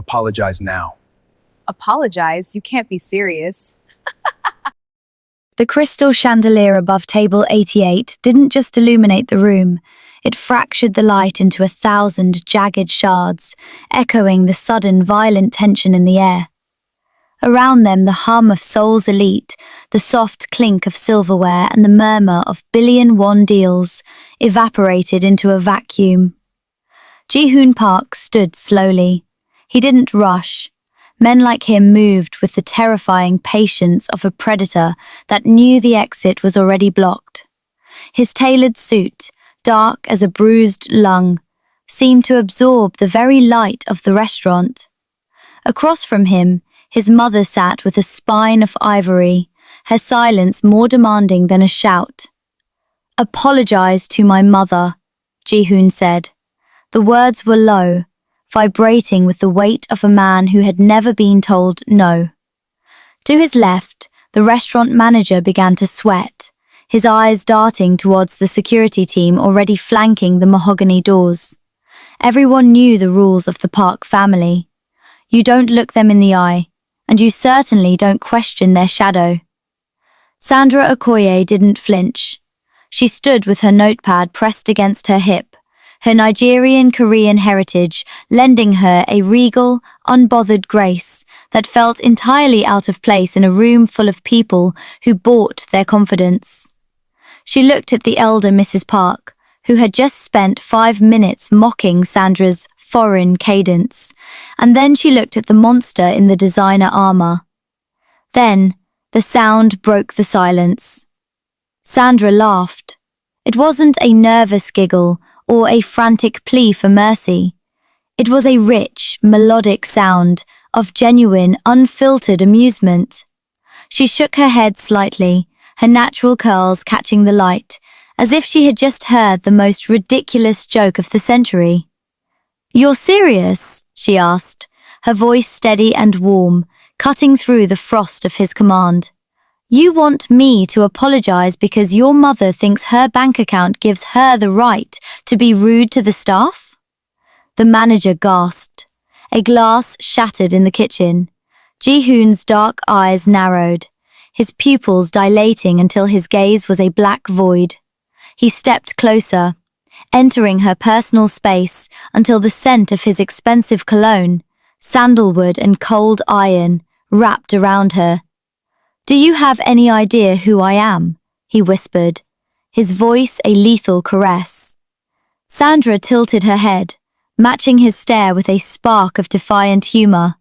Apologize now. Apologize? You can't be serious. The crystal chandelier above table 88 didn't just illuminate the room, it fractured the light into 1,000 jagged shards, echoing the sudden violent tension in the air. Around them, the hum of Seoul's elite, the soft clink of silverware, and the murmur of billion-won deals evaporated into a vacuum. Ji-hoon Park stood slowly. He didn't rush. Men like him moved with the terrifying patience of a predator that knew the exit was already blocked. His tailored suit, dark as a bruised lung, seemed to absorb the very light of the restaurant. Across from him, his mother sat with a spine of ivory, her silence more demanding than a shout. "Apologize to my mother," Ji-hoon said. The words were low, vibrating with the weight of a man who had never been told no. To his left, the restaurant manager began to sweat, his eyes darting towards the security team already flanking the mahogany doors. Everyone knew the rules of the Park family. You don't look them in the eye, and you certainly don't question their shadow. Sandra Okoye didn't flinch. She stood with her notepad pressed against her hip, her Nigerian-Korean heritage lending her a regal, unbothered grace that felt entirely out of place in a room full of people who bought their confidence. She looked at the elder Mrs. Park, who had just spent 5 minutes mocking Sandra's foreign cadence, and then she looked at the monster in the designer armor. Then, the sound broke the silence. Sandra laughed. It wasn't a nervous giggle or a frantic plea for mercy. It was a rich, melodic sound of genuine, unfiltered amusement. She shook her head slightly, her natural curls catching the light, as if she had just heard the most ridiculous joke of the century. "You're serious?" she asked, her voice steady and warm, cutting through the frost of his command. "You want me to apologize because your mother thinks her bank account gives her the right to be rude to the staff?" The manager gasped. A glass shattered in the kitchen. Ji-hoon's dark eyes narrowed, his pupils dilating until his gaze was a black void. He stepped closer, entering her personal space until the scent of his expensive cologne, sandalwood and cold iron, wrapped around her. "Do you have any idea who I am?" he whispered, his voice a lethal caress. Sandra tilted her head, matching his stare with a spark of defiant humor.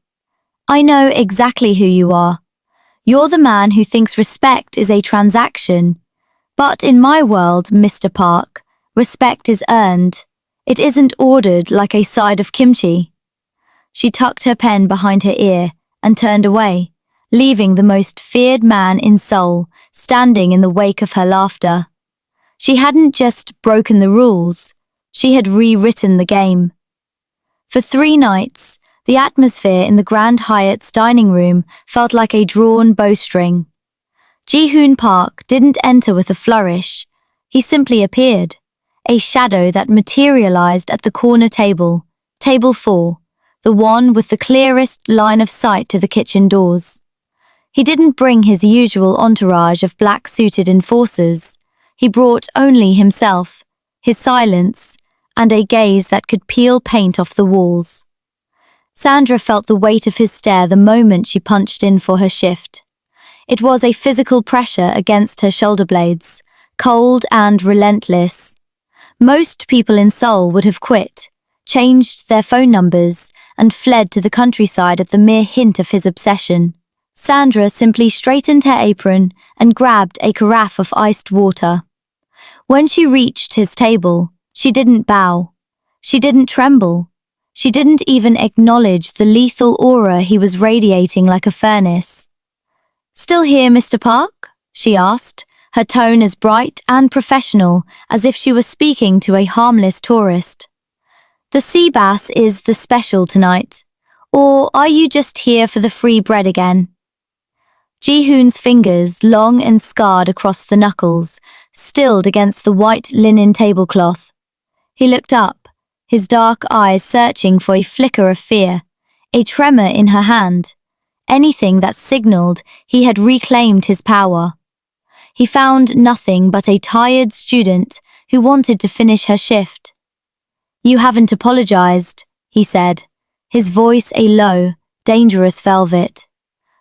"I know exactly who you are. You're the man who thinks respect is a transaction. But in my world, Mr. Park, respect is earned. It isn't ordered like a side of kimchi." She tucked her pen behind her ear and turned away, leaving the most feared man in Seoul standing in the wake of her laughter. She hadn't just broken the rules, she had rewritten the game. For 3 nights, the atmosphere in the Grand Hyatt's dining room felt like a drawn bowstring. Ji-hoon Park didn't enter with a flourish. He simply appeared, a shadow that materialized at the corner table, table 4, the one with the clearest line of sight to the kitchen doors. He didn't bring his usual entourage of black-suited enforcers. He brought only himself, his silence, and a gaze that could peel paint off the walls. Sandra felt the weight of his stare the moment she punched in for her shift. It was a physical pressure against her shoulder blades, cold and relentless. Most people in Seoul would have quit, changed their phone numbers, and fled to the countryside at the mere hint of his obsession. Sandra simply straightened her apron and grabbed a carafe of iced water. When she reached his table, she didn't bow. She didn't tremble. She didn't even acknowledge the lethal aura he was radiating like a furnace. "Still here, Mr. Park?" she asked, her tone as bright and professional as if she were speaking to a harmless tourist. "The sea bass is the special tonight. Or are you just here for the free bread again?" Ji-hoon's fingers, long and scarred across the knuckles, stilled against the white linen tablecloth. He looked up, his dark eyes searching for a flicker of fear, a tremor in her hand, anything that signaled he had reclaimed his power. He found nothing but a tired student who wanted to finish her shift. "You haven't apologized," he said, his voice a low, dangerous velvet.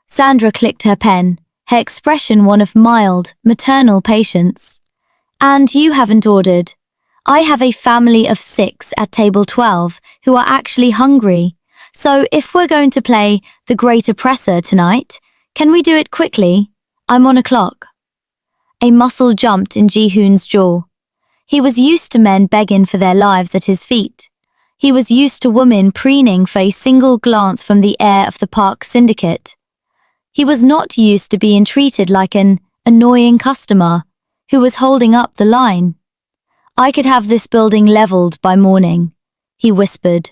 Sandra clicked her pen, her expression one of mild, maternal patience. "And you haven't ordered. I have a family of 6 at table 12 who are actually hungry, so if we're going to play the great oppressor tonight, can we do it quickly? I'm on a clock." A muscle jumped in Ji-hoon's jaw. He was used to men begging for their lives at his feet. He was used to women preening for a single glance from the heir of the park syndicate. He was not used to being treated like an annoying customer who was holding up the line. "I could have this building leveled by morning," he whispered,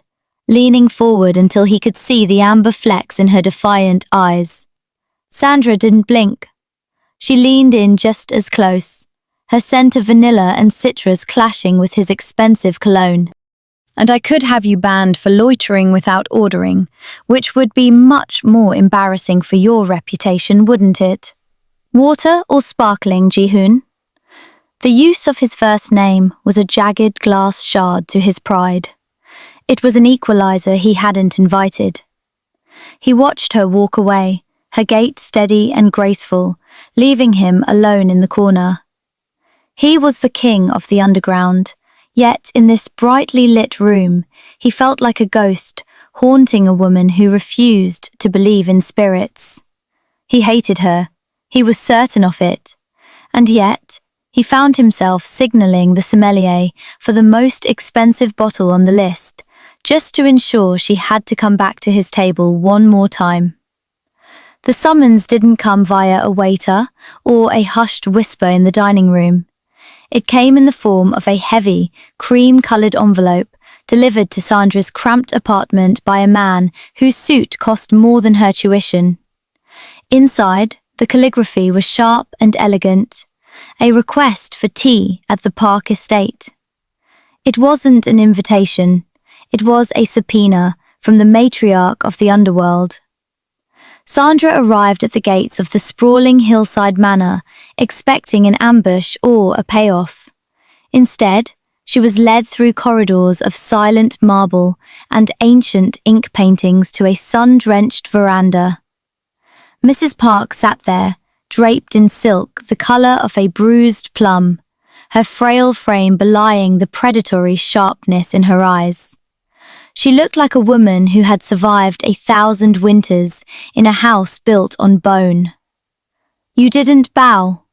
leaning forward until he could see the amber flecks in her defiant eyes. Sandra didn't blink. She leaned in just as close, her scent of vanilla and citrus clashing with his expensive cologne. "And I could have you banned for loitering without ordering, which would be much more embarrassing for your reputation, wouldn't it? Water or sparkling, Ji-hoon?" The use of his first name was a jagged glass shard to his pride. It was an equalizer he hadn't invited. He watched her walk away, her gait steady and graceful, leaving him alone in the corner. He was the king of the underground, yet in this brightly lit room, he felt like a ghost haunting a woman who refused to believe in spirits. He hated her, he was certain of it, and yet he found himself signaling the sommelier for the most expensive bottle on the list, just to ensure she had to come back to his table one more time. The summons didn't come via a waiter or a hushed whisper in the dining room. It came in the form of a heavy, cream-colored envelope delivered to Sandra's cramped apartment by a man whose suit cost more than her tuition. Inside, the calligraphy was sharp and elegant, a request for tea at the park estate. It wasn't an invitation, it was a subpoena from the matriarch of the underworld. Sandra arrived at the gates of the sprawling hillside manor, expecting an ambush or a payoff. Instead, she was led through corridors of silent marble and ancient ink paintings to a sun-drenched veranda. Mrs. Park sat there, draped in silk the color of a bruised plum, her frail frame belying the predatory sharpness in her eyes. She looked like a woman who had survived 1,000 winters in a house built on bone. "You didn't bow,"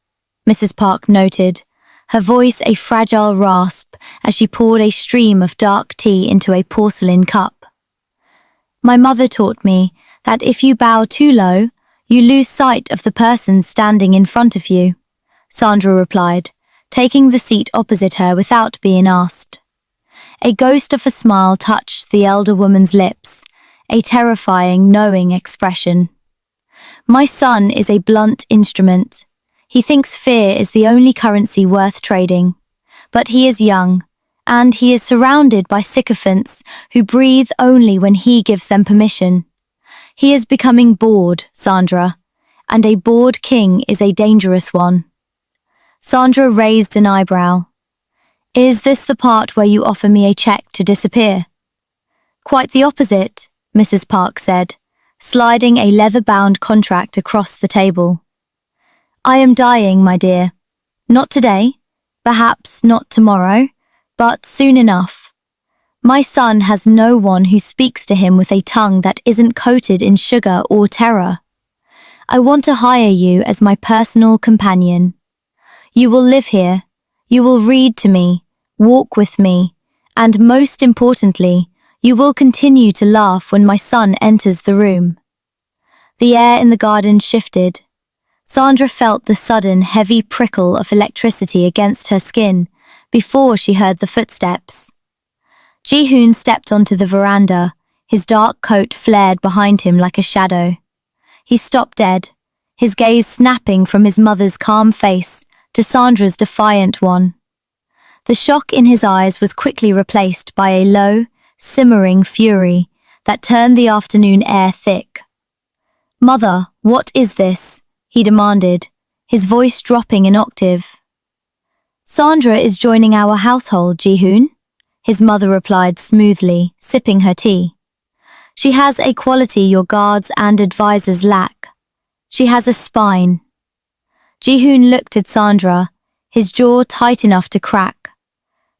Mrs. Park noted, her voice a fragile rasp as she poured a stream of dark tea into a porcelain cup. "My mother taught me that if you bow too low, you lose sight of the person standing in front of you," Sandra replied, taking the seat opposite her without being asked. A ghost of a smile touched the elder woman's lips, a terrifying, knowing expression. "My son is a blunt instrument. He thinks fear is the only currency worth trading. But he is young, and he is surrounded by sycophants who breathe only when he gives them permission. He is becoming bored, Sandra, and a bored king is a dangerous one." Sandra raised an eyebrow. "Is this the part where you offer me a check to disappear?" "Quite the opposite," Mrs. Park said, sliding a leather-bound contract across the table. "I am dying, my dear. Not today, perhaps not tomorrow, but soon enough. My son has no one who speaks to him with a tongue that isn't coated in sugar or terror. I want to hire you as my personal companion. You will live here. You will read to me, walk with me, and most importantly, you will continue to laugh when my son enters the room." The air in the garden shifted. Sandra felt the sudden, heavy prickle of electricity against her skin before she heard the footsteps. Ji-hoon stepped onto the veranda, his dark coat flared behind him like a shadow. He stopped dead, his gaze snapping from his mother's calm face to Sandra's defiant one. The shock in his eyes was quickly replaced by a low, simmering fury that turned the afternoon air thick. "Mother, what is this?" he demanded, his voice dropping an octave. "Sandra is joining our household, Ji-hoon," his mother replied smoothly, sipping her tea. "She has a quality your guards and advisors lack. She has a spine." Ji-hoon looked at Sandra, his jaw tight enough to crack.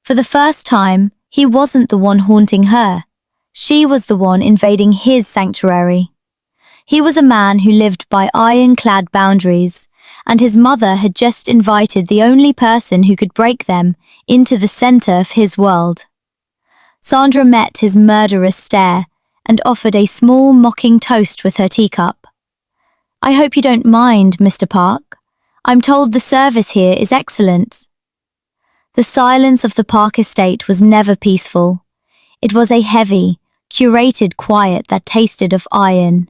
For the first time, he wasn't the one haunting her. She was the one invading his sanctuary. He was a man who lived by ironclad boundaries, and his mother had just invited the only person who could break them into the center of his world. Sandra met his murderous stare and offered a small mocking toast with her teacup. "I hope you don't mind, Mr. Park. I'm told the service here is excellent." The silence of the Park estate was never peaceful. It was a heavy, curated quiet that tasted of iron.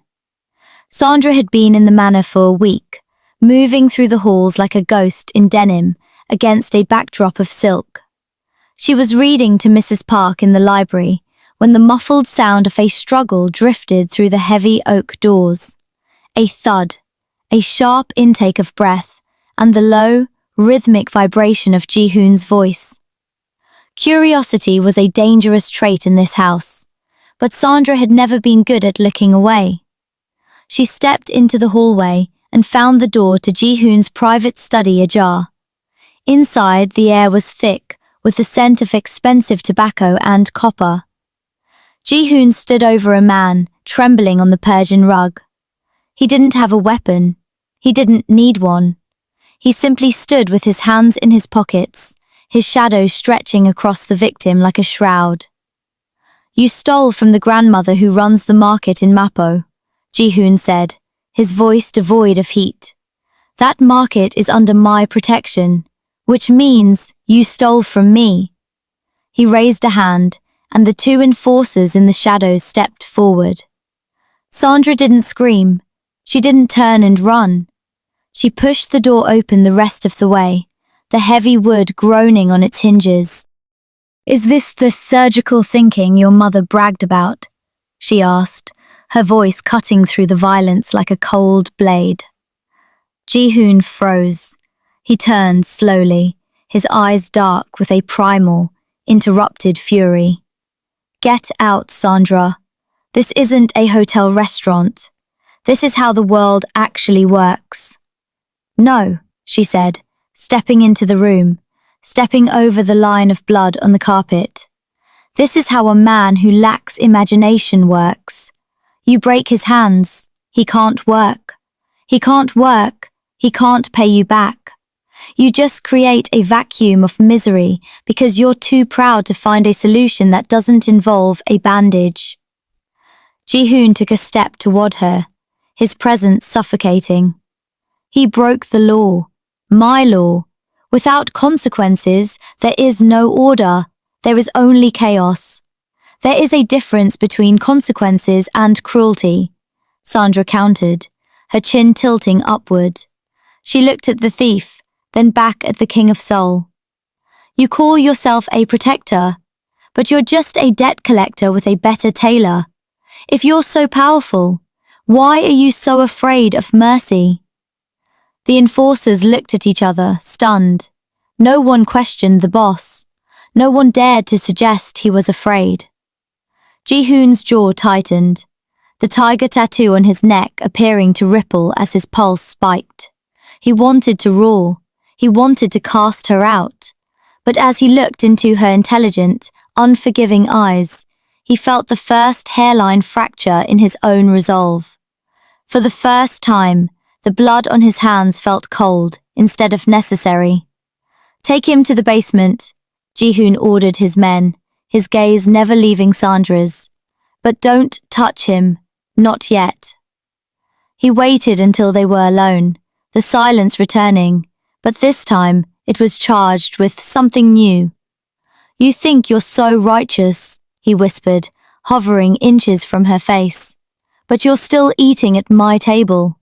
Sandra had been in the manor for a week, moving through the halls like a ghost in denim against a backdrop of silk. She was reading to Mrs. Park in the library when the muffled sound of a struggle drifted through the heavy oak doors. A thud, a sharp intake of breath, and the low, rhythmic vibration of Ji-hoon's voice. Curiosity was a dangerous trait in this house, but Sandra had never been good at looking away. She stepped into the hallway and found the door to Ji-hoon's private study ajar. Inside, the air was thick, with the scent of expensive tobacco and copper. Ji-hoon stood over a man, trembling on the Persian rug. He didn't have a weapon. He didn't need one. He simply stood with his hands in his pockets, his shadow stretching across the victim like a shroud. "You stole from the grandmother who runs the market in Mapo," Ji-hoon said, his voice devoid of heat. "That market is under my protection, which means you stole from me." He raised a hand, and the two enforcers in the shadows stepped forward. Sandra didn't scream. She didn't turn and run. She pushed the door open the rest of the way, the heavy wood groaning on its hinges. "Is this the surgical thinking your mother bragged about?" she asked, her voice cutting through the violence like a cold blade. Ji-hoon froze. He turned slowly, his eyes dark with a primal, interrupted fury. "Get out, Sandra. This isn't a hotel restaurant. This is how the world actually works." "No," she said, stepping into the room, stepping over the line of blood on the carpet. "This is how a man who lacks imagination works. You break his hands, he can't work. He can't work, he can't pay you back. You just create a vacuum of misery because you're too proud to find a solution that doesn't involve a bandage." Ji-hoon took a step toward her, his presence suffocating. "He broke the law, my law. Without consequences, there is no order, there is only chaos. There is a difference between consequences and cruelty," Sandra countered, her chin tilting upward. She looked at the thief, then back at the King of Seoul. "You call yourself a protector, but you're just a debt collector with a better tailor. If you're so powerful, why are you so afraid of mercy?" The enforcers looked at each other, stunned. No one questioned the boss. No one dared to suggest he was afraid. Ji-hoon's jaw tightened, the tiger tattoo on his neck appearing to ripple as his pulse spiked. He wanted to roar. He wanted to cast her out. But as he looked into her intelligent, unforgiving eyes, he felt the first hairline fracture in his own resolve. For the first time, the blood on his hands felt cold instead of necessary. "Take him to the basement," Ji-hoon ordered his men, his gaze never leaving Sandra's. "But don't touch him, not yet." He waited until they were alone, the silence returning, but this time it was charged with something new. "You think you're so righteous," he whispered, hovering inches from her face. "But you're still eating at my table."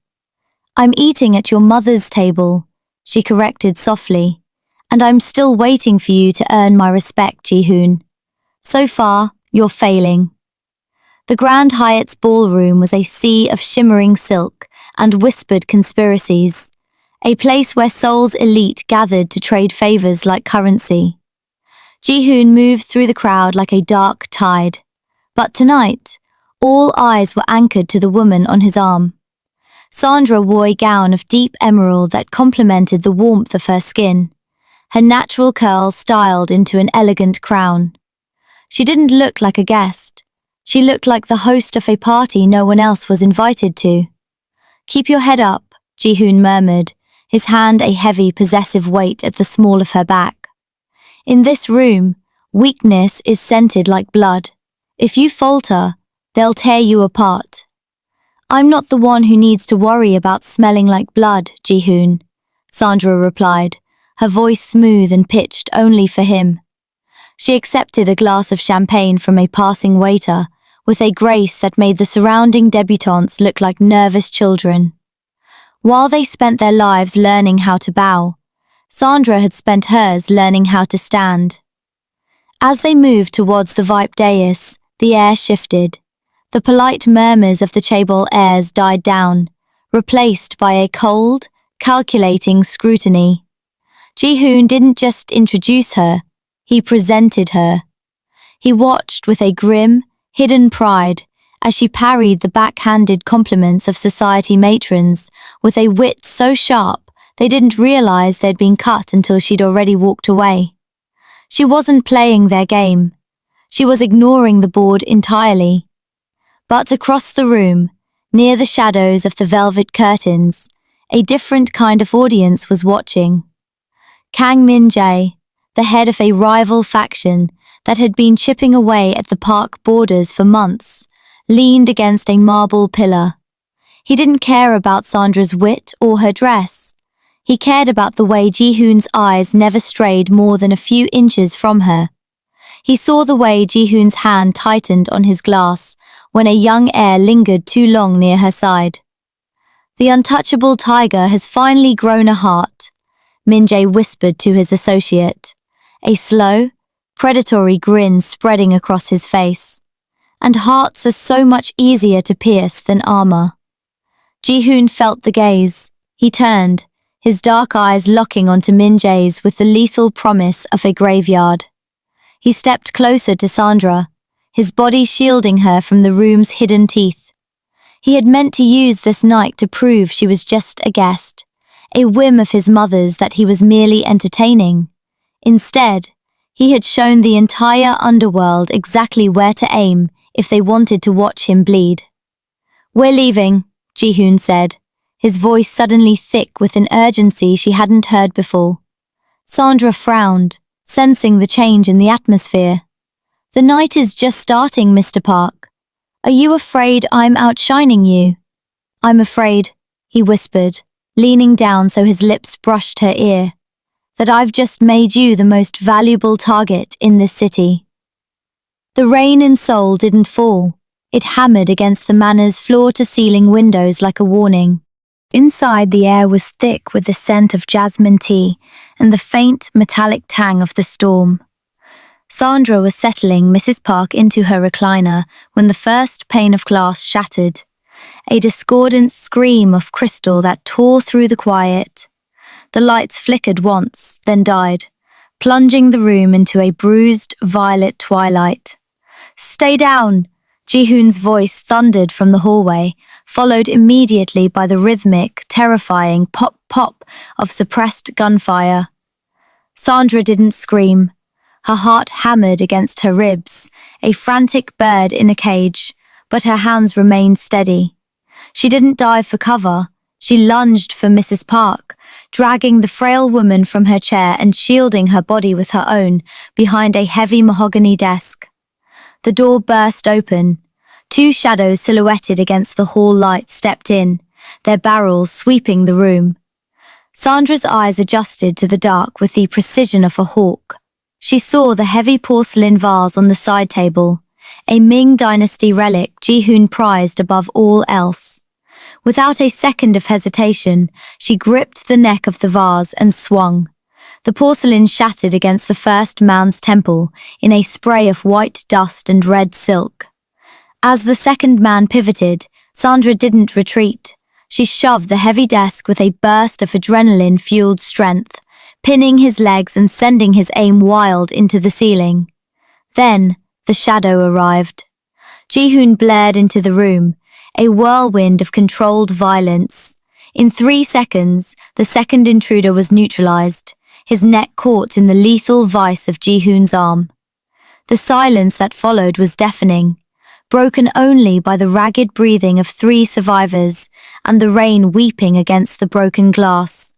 "I'm eating at your mother's table," she corrected softly. "And I'm still waiting for you to earn my respect, Ji-hoon. So far, you're failing." The Grand Hyatt's ballroom was a sea of shimmering silk and whispered conspiracies, a place where Seoul's elite gathered to trade favors like currency. Ji-hoon moved through the crowd like a dark tide. But tonight, all eyes were anchored to the woman on his arm. Sandra wore a gown of deep emerald that complemented the warmth of her skin, her natural curls styled into an elegant crown. She didn't look like a guest. She looked like the host of a party no one else was invited to. "Keep your head up," Ji-hoon murmured, his hand a heavy, possessive weight at the small of her back. "In this room, weakness is scented like blood. If you falter, they'll tear you apart." "I'm not the one who needs to worry about smelling like blood, Ji-hoon," Sandra replied, her voice smooth and pitched only for him. She accepted a glass of champagne from a passing waiter, with a grace that made the surrounding debutantes look like nervous children. While they spent their lives learning how to bow, Sandra had spent hers learning how to stand. As they moved towards the VIP dais, the air shifted. The polite murmurs of the chaebol airs died down, replaced by a cold, calculating scrutiny. Ji-hoon didn't just introduce her, he presented her. He watched with a grim, hidden pride as she parried the backhanded compliments of society matrons with a wit so sharp they didn't realize they'd been cut until she'd already walked away. She wasn't playing their game. She was ignoring the board entirely. But across the room, near the shadows of the velvet curtains, a different kind of audience was watching. Kang Min-jae, the head of a rival faction that had been chipping away at the park borders for months, leaned against a marble pillar. He didn't care about Sandra's wit or her dress. He cared about the way Ji-hoon's eyes never strayed more than a few inches from her. He saw the way Ji-hoon's hand tightened on his glass when a young heir lingered too long near her side. "The untouchable tiger has finally grown a heart," Min-jae whispered to his associate, a slow, predatory grin spreading across his face. "And hearts are so much easier to pierce than armor." Ji-hoon felt the gaze. He turned, his dark eyes locking onto Min-jae's with the lethal promise of a graveyard. He stepped closer to Sandra, his body shielding her from the room's hidden teeth. He had meant to use this night to prove she was just a guest, a whim of his mother's that he was merely entertaining. Instead, he had shown the entire underworld exactly where to aim if they wanted to watch him bleed. "We're leaving," Ji-hoon said, his voice suddenly thick with an urgency she hadn't heard before. Sandra frowned, sensing the change in the atmosphere. "The night is just starting, Mr. Park. Are you afraid I'm outshining you?" "I'm afraid," he whispered, leaning down so his lips brushed her ear, "that I've just made you the most valuable target in this city." The rain in Seoul didn't fall. It hammered against the manor's floor-to-ceiling windows like a warning. Inside, the air was thick with the scent of jasmine tea and the faint, metallic tang of the storm. Sandra was settling Mrs. Park into her recliner when the first pane of glass shattered, a discordant scream of crystal that tore through the quiet. The lights flickered once, then died, plunging the room into a bruised, violet twilight. "Stay down!" Ji-hoon's voice thundered from the hallway, followed immediately by the rhythmic, terrifying pop-pop of suppressed gunfire. Sandra didn't scream. Her heart hammered against her ribs, a frantic bird in a cage, but her hands remained steady. She didn't dive for cover. She lunged for Mrs. Park, dragging the frail woman from her chair and shielding her body with her own behind a heavy mahogany desk. The door burst open. Two shadows silhouetted against the hall light stepped in, their barrels sweeping the room. Sandra's eyes adjusted to the dark with the precision of a hawk. She saw the heavy porcelain vase on the side table, a Ming Dynasty relic Ji-hoon prized above all else. Without a second of hesitation, she gripped the neck of the vase and swung. The porcelain shattered against the first man's temple in a spray of white dust and red silk. As the second man pivoted, Sandra didn't retreat. She shoved the heavy desk with a burst of adrenaline-fueled strength, pinning his legs and sending his aim wild into the ceiling. Then, the shadow arrived. Ji-hoon blared into the room, a whirlwind of controlled violence. In 3 seconds, the second intruder was neutralized, his neck caught in the lethal vice of Ji-hoon's arm. The silence that followed was deafening, broken only by the ragged breathing of 3 survivors and the rain weeping against the broken glass.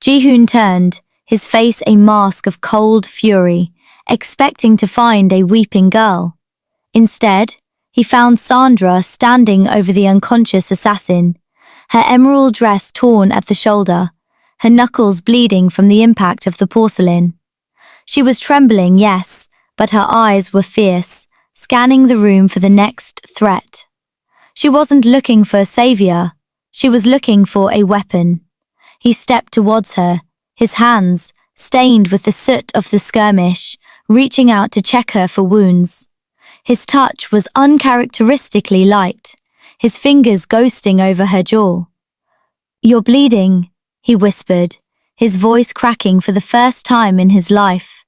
Ji-hoon turned, his face a mask of cold fury, expecting to find a weeping girl. Instead, he found Sandra standing over the unconscious assassin, her emerald dress torn at the shoulder, her knuckles bleeding from the impact of the porcelain. She was trembling, yes, but her eyes were fierce, scanning the room for the next threat. She wasn't looking for a savior, she was looking for a weapon. He stepped towards her, his hands, stained with the soot of the skirmish, reaching out to check her for wounds. His touch was uncharacteristically light, his fingers ghosting over her jaw. "You're bleeding," he whispered, his voice cracking for the first time in his life.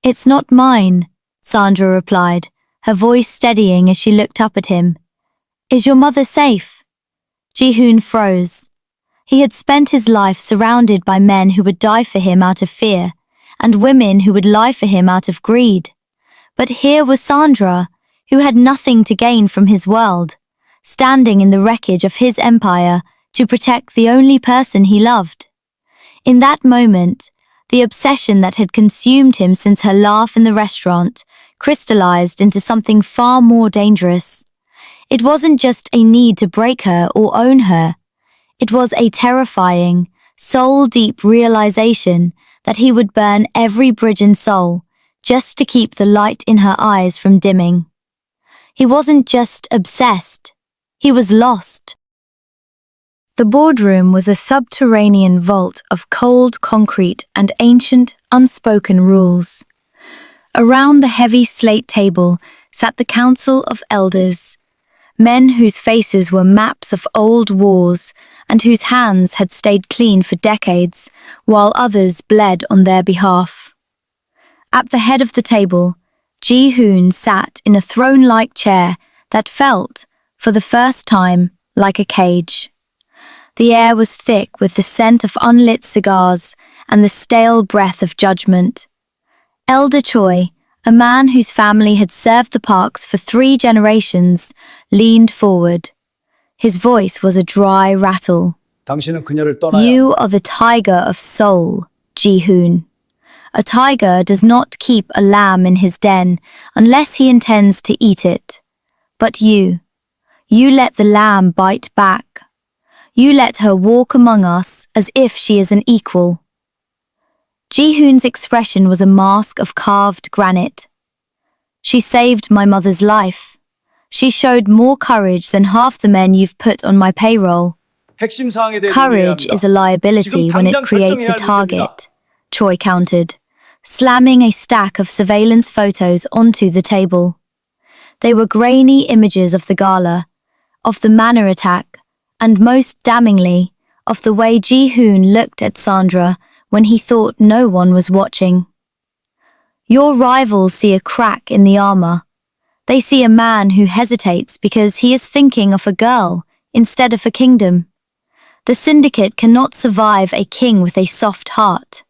"It's not mine," Sandra replied, her voice steadying as she looked up at him. "Is your mother safe?" Ji-hoon froze. He had spent his life surrounded by men who would die for him out of fear, and women who would lie for him out of greed. But here was Sandra, who had nothing to gain from his world, standing in the wreckage of his empire to protect the only person he loved. In that moment, the obsession that had consumed him since her laugh in the restaurant crystallized into something far more dangerous. It wasn't just a need to break her or own her. It was a terrifying, soul-deep realization that he would burn every bridge in Seoul just to keep the light in her eyes from dimming. He wasn't just obsessed, he was lost. The boardroom was a subterranean vault of cold concrete and ancient, unspoken rules. Around the heavy slate table sat the Council of Elders, men whose faces were maps of old wars and whose hands had stayed clean for decades, while others bled on their behalf. At the head of the table, Ji-hoon sat in a throne-like chair that felt, for the first time, like a cage. The air was thick with the scent of unlit cigars and the stale breath of judgment. Elder Choi, a man whose family had served the Parks for 3 generations, leaned forward. His voice was a dry rattle. 당신은 그녀를 떠나야 "You are the tiger of Seoul, Ji-hoon. A tiger does not keep a lamb in his den unless he intends to eat it. But you let the lamb bite back. You let her walk among us as if she is an equal." Ji-hoon's expression was a mask of carved granite. "She saved my mother's life. She showed more courage than half the men you've put on my payroll." 핵심 사항에 대해 "Courage is a liability when it creates a target," Choi countered, slamming a stack of surveillance photos onto the table. They were grainy images of the gala, of the manor attack, and most damningly, of the way Ji-hoon looked at Sandra when he thought no one was watching. "Your rivals see a crack in the armor. They see a man who hesitates because he is thinking of a girl instead of a kingdom. The syndicate cannot survive a king with a soft heart."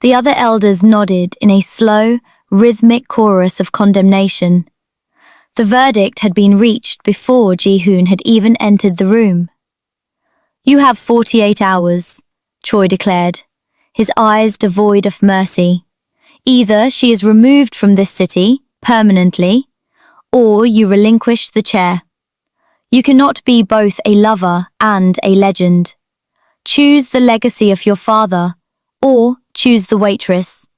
The other elders nodded in a slow, rhythmic chorus of condemnation. The verdict had been reached before Ji-hoon had even entered the room. "You have 48 hours, Choi declared, his eyes devoid of mercy. "Either she is removed from this city, permanently, or you relinquish the chair. You cannot be both a lover and a legend. Choose the legacy of your father, or choose the waitress.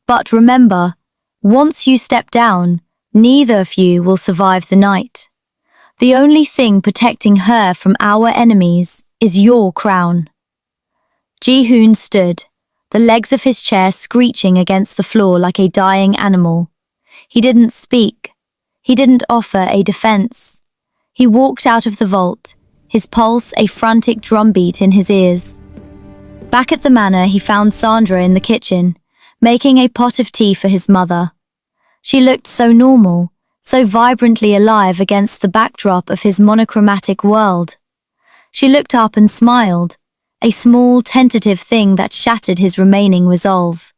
But remember, once you step down, neither of you will survive the night. The only thing protecting her from our enemies is your crown." Ji-hoon stood, the legs of his chair screeching against the floor like a dying animal. He didn't speak. He didn't offer a defense. He walked out of the vault, his pulse a frantic drumbeat in his ears. Back at the manor, he found Sandra in the kitchen, making a pot of tea for his mother. She looked so normal, so vibrantly alive against the backdrop of his monochromatic world. She looked up and smiled, a small, tentative thing that shattered his remaining resolve.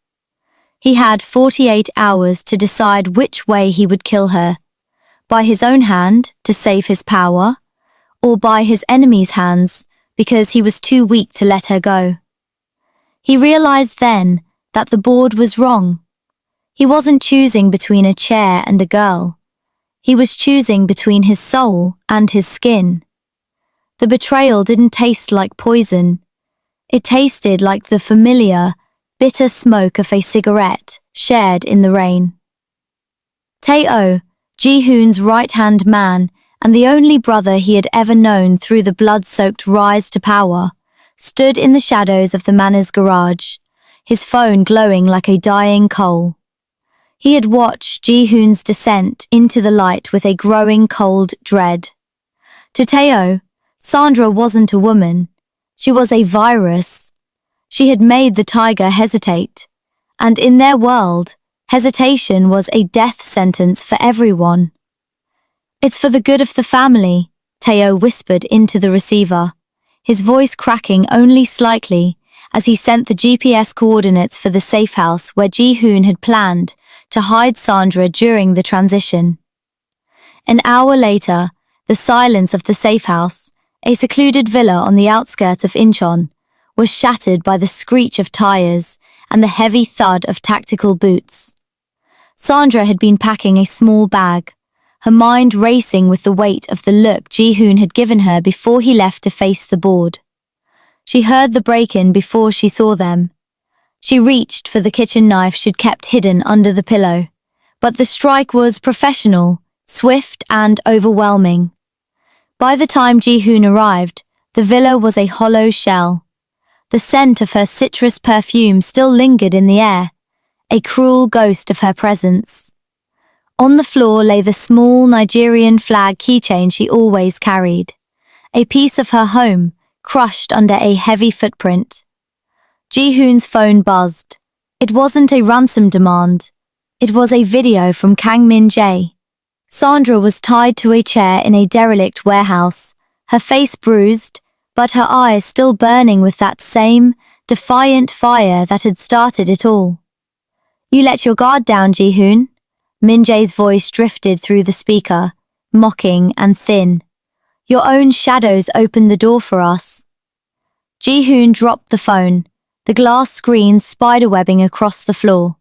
He had 48 hours to decide which way he would kill her, by his own hand to save his power, or by his enemy's hands because he was too weak to let her go. He realized then that the board was wrong. He wasn't choosing between a chair and a girl. He was choosing between his soul and his skin. The betrayal didn't taste like poison. It tasted like the familiar, bitter smoke of a cigarette shared in the rain. Tae-oh, Ji-hoon's right-hand man and the only brother he had ever known through the blood-soaked rise to power, stood in the shadows of the manor's garage, his phone glowing like a dying coal. He had watched Ji-hoon's descent into the light with a growing cold dread. To Tae-oh, Sandra wasn't a woman. She was a virus. She had made the tiger hesitate, and in their world, hesitation was a death sentence for everyone. "It's for the good of the family," Tae-oh whispered into the receiver, his voice cracking only slightly as he sent the GPS coordinates for the safe house where Ji-hoon had planned to hide Sandra during the transition. An hour later, the silence of the safe house, a secluded villa on the outskirts of Incheon, was shattered by the screech of tires and the heavy thud of tactical boots. Sandra had been packing a small bag, her mind racing with the weight of the look Ji-hoon had given her before he left to face the board. She heard the break-in before she saw them. She reached for the kitchen knife she'd kept hidden under the pillow, but the strike was professional, swift and overwhelming. By the time Ji-hoon arrived, the villa was a hollow shell. The scent of her citrus perfume still lingered in the air, a cruel ghost of her presence. On the floor lay the small Nigerian flag keychain she always carried, a piece of her home crushed under a heavy footprint. Ji-hoon's phone buzzed. It wasn't a ransom demand. It was a video from Kang Min-jae. Sandra was tied to a chair in a derelict warehouse, her face bruised, but her eyes still burning with that same, defiant fire that had started it all. "You let your guard down, Ji-hoon." Min-jae's voice drifted through the speaker, mocking and thin. "Your own shadows opened the door for us." Ji-hoon dropped the phone, the glass screen spiderwebbing across the floor.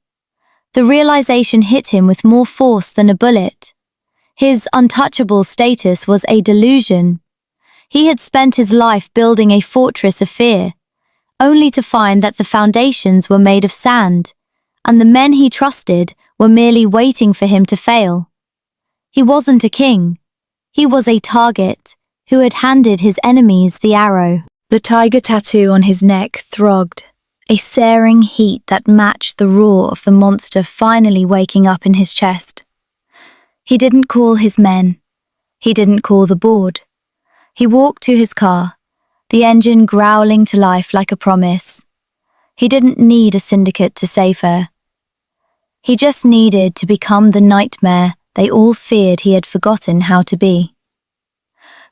The realization hit him with more force than a bullet. His untouchable status was a delusion. He had spent his life building a fortress of fear, only to find that the foundations were made of sand, and the men he trusted were merely waiting for him to fail. He wasn't a king. He was a target who had handed his enemies the arrow. The tiger tattoo on his neck throbbed, a searing heat that matched the roar of the monster finally waking up in his chest. He didn't call his men. He didn't call the board. He walked to his car, the engine growling to life like a promise. He didn't need a syndicate to save her. He just needed to become the nightmare they all feared he had forgotten how to be.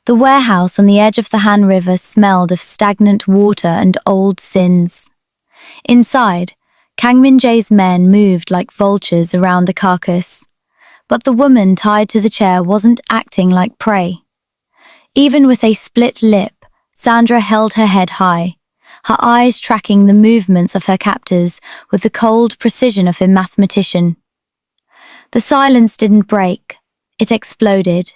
The warehouse on the edge of the Han River smelled of stagnant water and old sins. Inside, Kang Min-jae's men moved like vultures around the carcass, but the woman tied to the chair wasn't acting like prey. Even with a split lip, Sandra held her head high, her eyes tracking the movements of her captors with the cold precision of a mathematician. The silence didn't break, it exploded.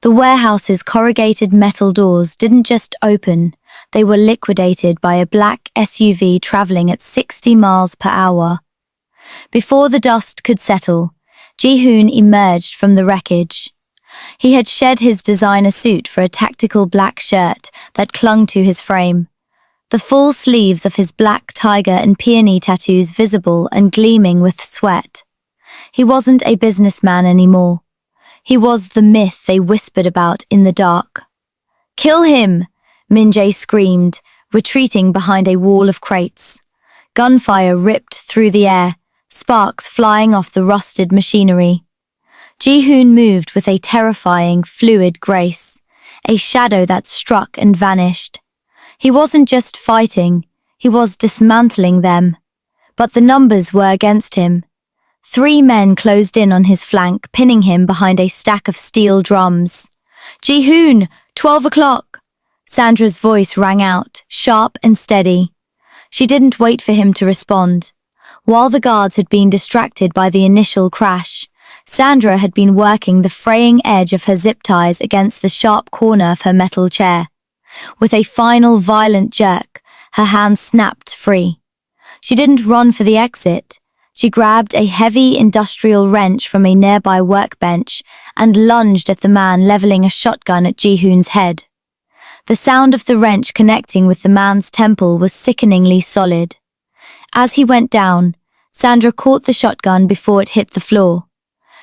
The warehouse's corrugated metal doors didn't just open, they were liquidated by a black SUV traveling at 60 miles per hour. Before the dust could settle, Ji-hoon emerged from the wreckage. He had shed his designer suit for a tactical black shirt that clung to his frame, the full sleeves of his black tiger and peony tattoos visible and gleaming with sweat. He wasn't a businessman anymore. He was the myth they whispered about in the dark. "Kill him!" Min-jae screamed, retreating behind a wall of crates. Gunfire ripped through the air, sparks flying off the rusted machinery. Ji-hoon moved with a terrifying, fluid grace, a shadow that struck and vanished. He wasn't just fighting, he was dismantling them. But the numbers were against him. 3 men closed in on his flank, pinning him behind a stack of steel drums. "Ji-hoon, 12 o'clock!" Sandra's voice rang out, sharp and steady. She didn't wait for him to respond. While the guards had been distracted by the initial crash, Sandra had been working the fraying edge of her zip ties against the sharp corner of her metal chair. With a final violent jerk, her hand snapped free. She didn't run for the exit. She grabbed a heavy industrial wrench from a nearby workbench and lunged at the man, leveling a shotgun at Ji-hoon's head. The sound of the wrench connecting with the man's temple was sickeningly solid. As he went down, Sandra caught the shotgun before it hit the floor.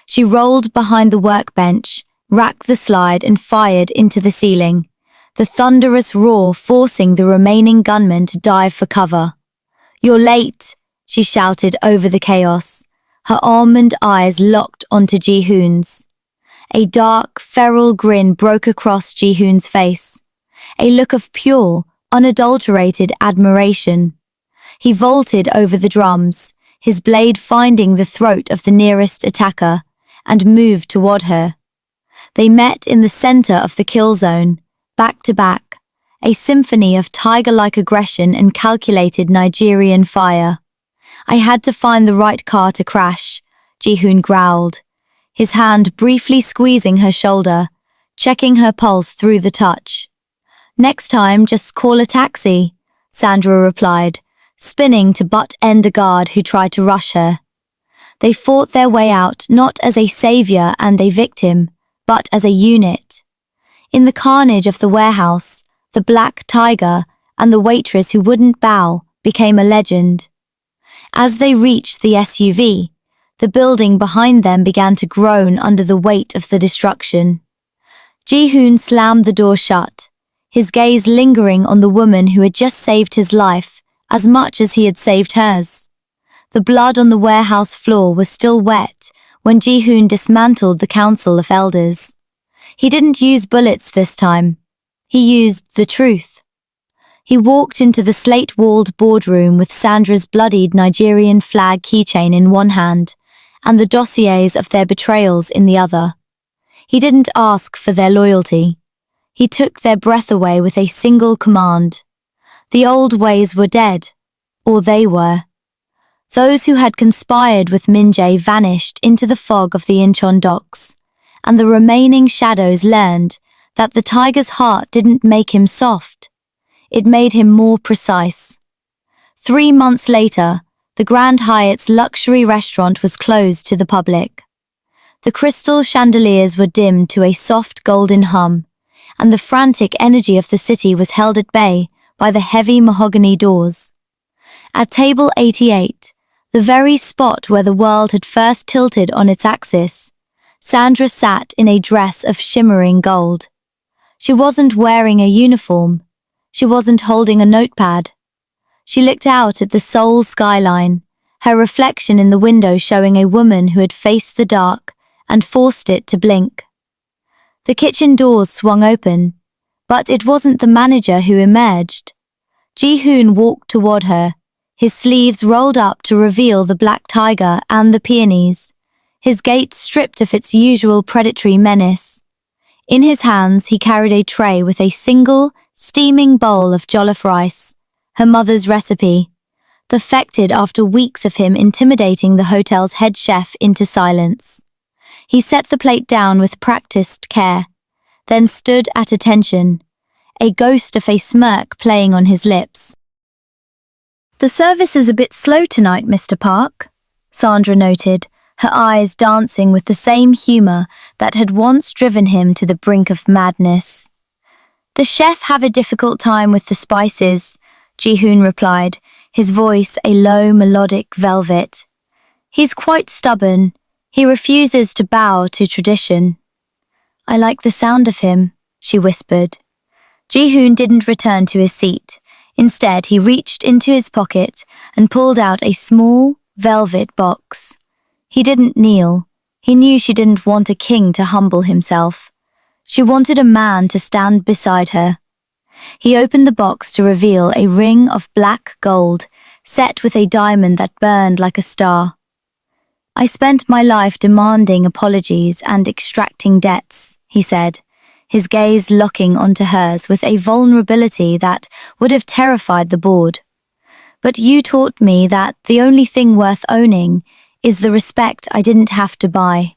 She rolled behind the workbench, racked the slide and fired into the ceiling, the thunderous roar forcing the remaining gunmen to dive for cover. "You're late," she shouted over the chaos, her almond eyes locked onto Ji-hoon's. A dark, feral grin broke across Ji-hoon's face, a look of pure, unadulterated admiration. He vaulted over the drums, his blade finding the throat of the nearest attacker, and moved toward her. They met in the center of the kill zone, back to back, a symphony of tiger-like aggression and calculated Nigerian fire. "I had to find the right car to crash," Ji-hoon growled, his hand briefly squeezing her shoulder, checking her pulse through the touch. "Next time, just call a taxi," Sandra replied, spinning to butt-end a guard who tried to rush her. They fought their way out not as a savior and a victim, but as a unit. In the carnage of the warehouse, the black tiger and the waitress who wouldn't bow became a legend. As they reached the SUV, the building behind them began to groan under the weight of the destruction. Ji-hoon slammed the door shut, his gaze lingering on the woman who had just saved his life as much as he had saved hers. The blood on the warehouse floor was still wet when Ji-hoon dismantled the Council of Elders. He didn't use bullets this time. He used the truth. He walked into the slate-walled boardroom with Sandra's bloodied Nigerian flag keychain in one hand and the dossiers of their betrayals in the other. He didn't ask for their loyalty. He took their breath away with a single command. The old ways were dead, or they were. Those who had conspired with Min-jae vanished into the fog of the Incheon docks, and the remaining shadows learned that the tiger's heart didn't make him soft. It made him more precise. 3 months later, the Grand Hyatt's luxury restaurant was closed to the public. The crystal chandeliers were dimmed to a soft golden hum, and the frantic energy of the city was held at bay by the heavy mahogany doors. At table 88, the very spot where the world had first tilted on its axis, Sandra sat in a dress of shimmering gold. She wasn't wearing a uniform. She wasn't holding a notepad. She looked out at the Seoul skyline, her reflection in the window showing a woman who had faced the dark and forced it to blink. The kitchen doors swung open, but it wasn't the manager who emerged. Ji-hoon walked toward her, his sleeves rolled up to reveal the black tiger and the peonies, his gait stripped of its usual predatory menace. In his hands, he carried a tray with a single, steaming bowl of jollof rice, her mother's recipe, perfected after weeks of him intimidating the hotel's head chef into silence. He set the plate down with practiced care, then stood at attention, a ghost of a smirk playing on his lips. "The service is a bit slow tonight, Mr. Park," Sandra noted, her eyes dancing with the same humor that had once driven him to the brink of madness. "The chef have a difficult time with the spices," Ji-hoon replied, his voice a low melodic velvet. "He's quite stubborn. He refuses to bow to tradition." I like the sound of him, she whispered. Ji-hoon didn't return to his seat. Instead, he reached into his pocket and pulled out a small, velvet box. He didn't kneel. He knew she didn't want a king to humble himself. She wanted a man to stand beside her. He opened the box to reveal a ring of black gold, set with a diamond that burned like a star. I spent my life demanding apologies and extracting debts, he said, his gaze locking onto hers with a vulnerability that would have terrified the board. But you taught me that the only thing worth owning is the respect I didn't have to buy.